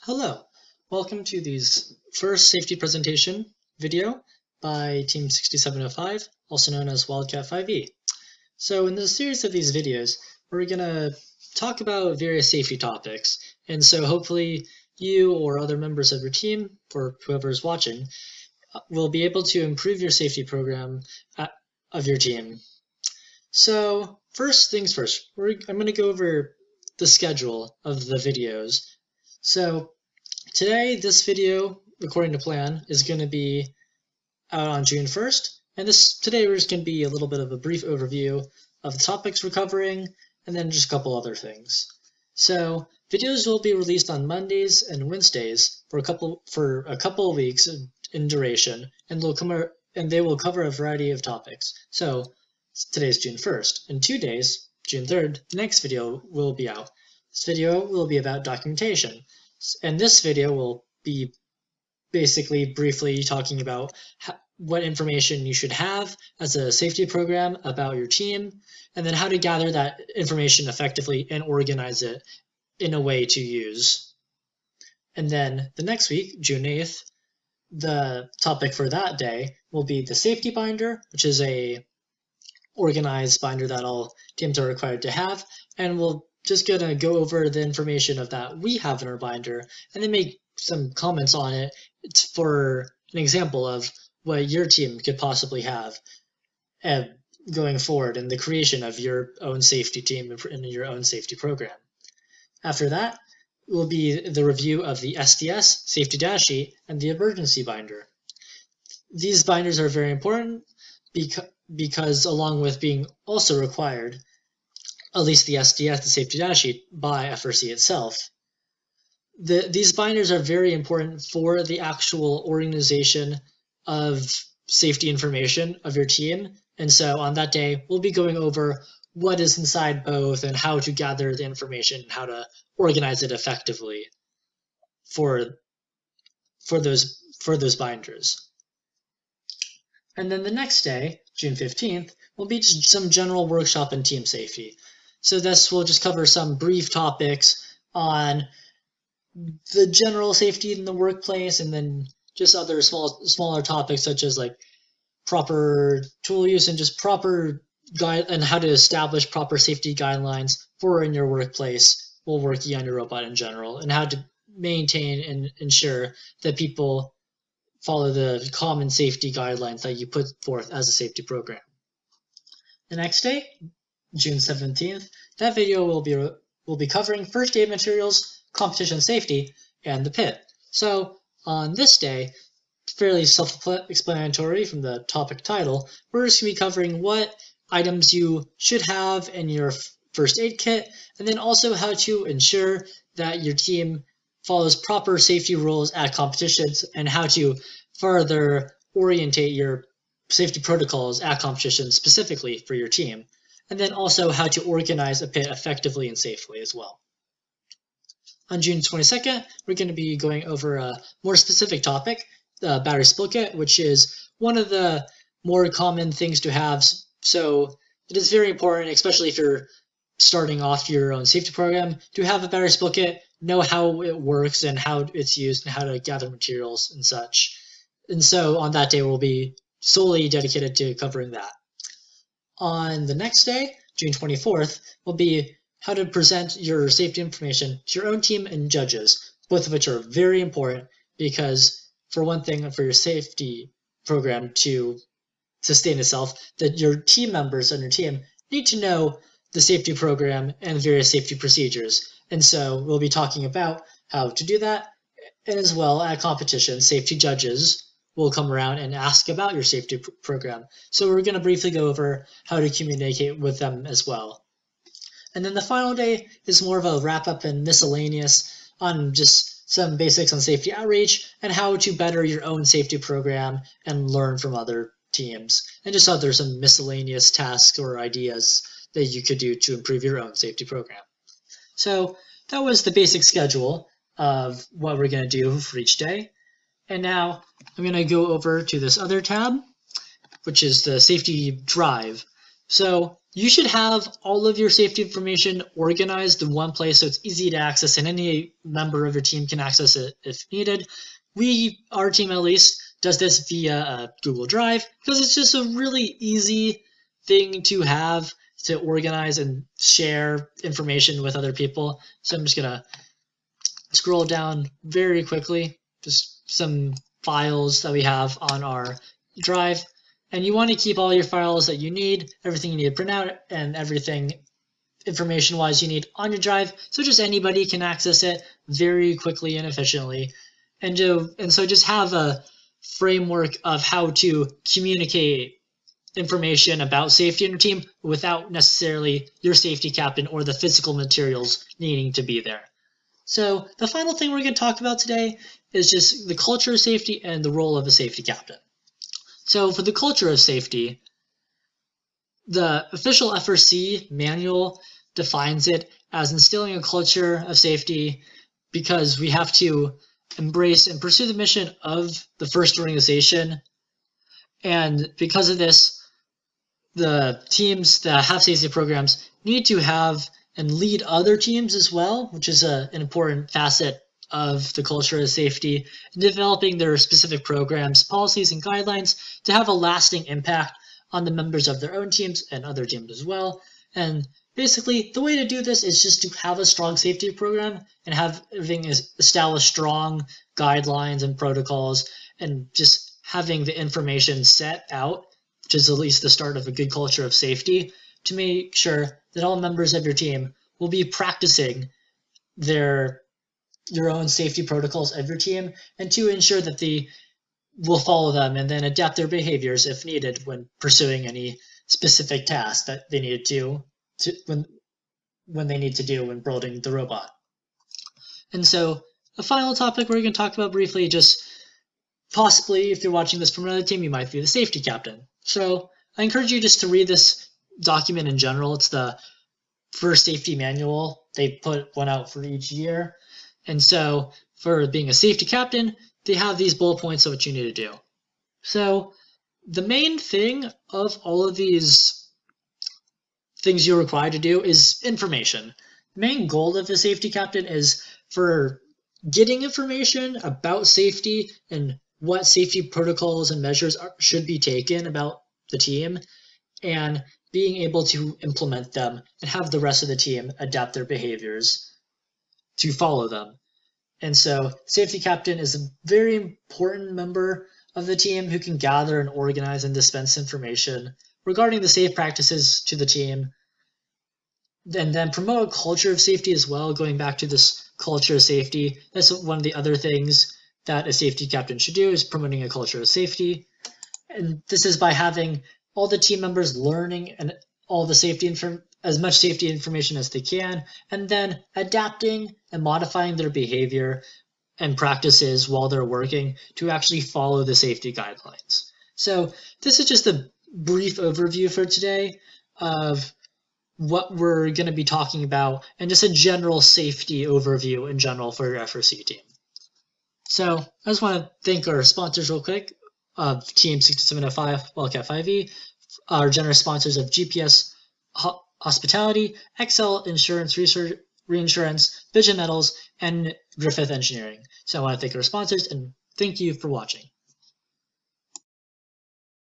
Hello, welcome to this first safety presentation video by Team 6705, also known as Wildcat 5e. So in this series of these videos, we're going to talk about various safety topics, and so hopefully you or other members of your team, or whoever is watching, will be able to improve your safety program of your team. So first things first, I'm going to go over the schedule of the videos. So today, this video, according to plan, is going to be out on June 1st. And today we're just going to be a little bit of a brief overview of the topics we're covering, and then just a couple other things. So videos will be released on Mondays and Wednesdays for a couple of weeks in duration, and they will cover a variety of topics. So today's June 1st. In 2 days, June 3rd, the next video will be out. This video will be about documentation. And this video will be basically briefly talking about what information you should have as a safety program about your team, and then how to gather that information effectively and organize it in a way to use. And then the next week, June 8th, the topic for that day will be the safety binder, which is a organized binder that all teams are required to have, and we'll just gonna go over the information of that we have in our binder and then make some comments on it for an example of what your team could possibly have going forward in the creation of your own safety team and your own safety program. After that will be the review of the SDS, safety data sheet, and the emergency binder. These binders are very important because along with being also required, at least the SDS, the safety data sheet, by FRC itself. These binders are very important for the actual organization of safety information of your team. And so on that day, we'll be going over what is inside both and how to gather the information and how to organize it effectively for those binders. And then the next day, June 15th, will be just some general workshop in team safety. So this will just cover some brief topics on the general safety in the workplace, and then just other smaller topics such as like proper tool use and just proper guide and how to establish proper safety guidelines for in your workplace while working on your robot in general, and how to maintain and ensure that people follow the common safety guidelines that you put forth as a safety program. The next day, June 17th, that video will be covering first aid materials, competition safety, and the pit. So on this day, fairly self-explanatory from the topic title, we're just going to be covering what items you should have in your first aid kit, and then also how to ensure that your team follows proper safety rules at competitions, and how to further orientate your safety protocols at competitions specifically for your team. And then also how to organize a pit effectively and safely as well. On June 22nd, we're going to be going over a more specific topic, the battery split kit, which is one of the more common things to have. So it is very important, especially if you're starting off your own safety program, to have a battery split kit, know how it works and how it's used and how to gather materials and such. And so on that day, we'll be solely dedicated to covering that. On the next day, June 24th, will be how to present your safety information to your own team and judges, both of which are very important because, for one thing, for your safety program to sustain itself, that your team members on your team need to know the safety program and various safety procedures. And so we'll be talking about how to do that, and as well at competition, safety judges will come around and ask about your safety program. So we're going to briefly go over how to communicate with them as well. And then the final day is more of a wrap-up and miscellaneous on just some basics on safety outreach and how to better your own safety program and learn from other teams, and just some miscellaneous tasks or ideas that you could do to improve your own safety program. So that was the basic schedule of what we're going to do for each day. And now I'm going to go over to this other tab, which is the safety drive. So you should have all of your safety information organized in one place so it's easy to access and any member of your team can access it if needed. Our team at least, does this via Google Drive because it's just a really easy thing to have to organize and share information with other people. So I'm just gonna scroll down very quickly, just some files that we have on our drive. And you want to keep all your files that you need, everything you need to print out, and everything information-wise you need on your drive, so just anybody can access it very quickly and efficiently. And so just have a framework of how to communicate information about safety in your team without necessarily your safety captain or the physical materials needing to be there. So the final thing we're going to talk about today is just the culture of safety and the role of a safety captain. So for the culture of safety, the official FRC manual defines it as instilling a culture of safety because we have to embrace and pursue the mission of the first organization. And because of this, the teams that have safety programs need to have and lead other teams as well, which is an important facet of the culture of safety, and developing their specific programs, policies, and guidelines to have a lasting impact on the members of their own teams and other teams as well. And basically, the way to do this is just to have a strong safety program and having established strong guidelines and protocols and just having the information set out, which is at least the start of a good culture of safety, to make sure that all members of your team will be practicing their own safety protocols of your team and to ensure that they will follow them and then adapt their behaviors if needed when pursuing any specific task that they need to when they need to do when building the robot. And so the final topic we're going to talk about briefly, just possibly if you're watching this from another team, you might be the safety captain. So I encourage you just to read this document in general. It's the first safety manual. They put one out for each year. And so for being a safety captain, they have these bullet points of what you need to do. So the main thing of all of these things you're required to do is information. The main goal of a safety captain is for getting information about safety and what safety protocols and measures should be taken about the team and being able to implement them and have the rest of the team adapt their behaviors to follow them. And so safety captain is a very important member of the team who can gather and organize and dispense information regarding the safe practices to the team, and then promote a culture of safety as well. Going back to this culture of safety, that's one of the other things that a safety captain should do, is promoting a culture of safety. And this is by having all the team members learning and all the safety as much safety information as they can, and then adapting and modifying their behavior and practices while they're working to actually follow the safety guidelines. So this is just a brief overview for today of what we're going to be talking about and just a general safety overview in general for your FRC team. So I just want to thank our sponsors real quick of Team 6705, Wildcat 5e, our generous sponsors of GPS Hospitality, XL Insurance Reinsurance, Vision Metals, and Griffith Engineering. So I want to thank our sponsors and thank you for watching.